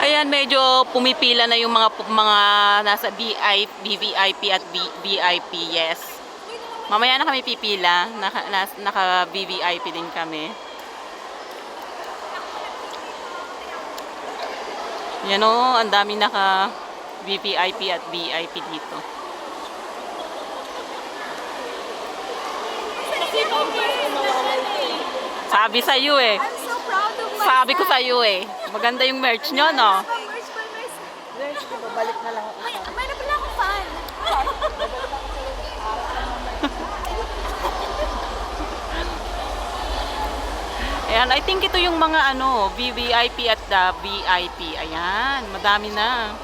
Ayan, medyo pumipila na yung mga nasa VVIP at VIP, yes. Mamaya na kami pipila, naka VVIP din kami. Yan o, ang dami naka VVIP at VIP dito. Sabi sa iyo eh. I'm so proud of myself. Sabi ko sa iyo eh. Maganda yung merch nyo, no? Babalik na lang ako. May na pala akong fan. Ayan, I think ito yung mga VVIP at VIP. Ayan, madami na.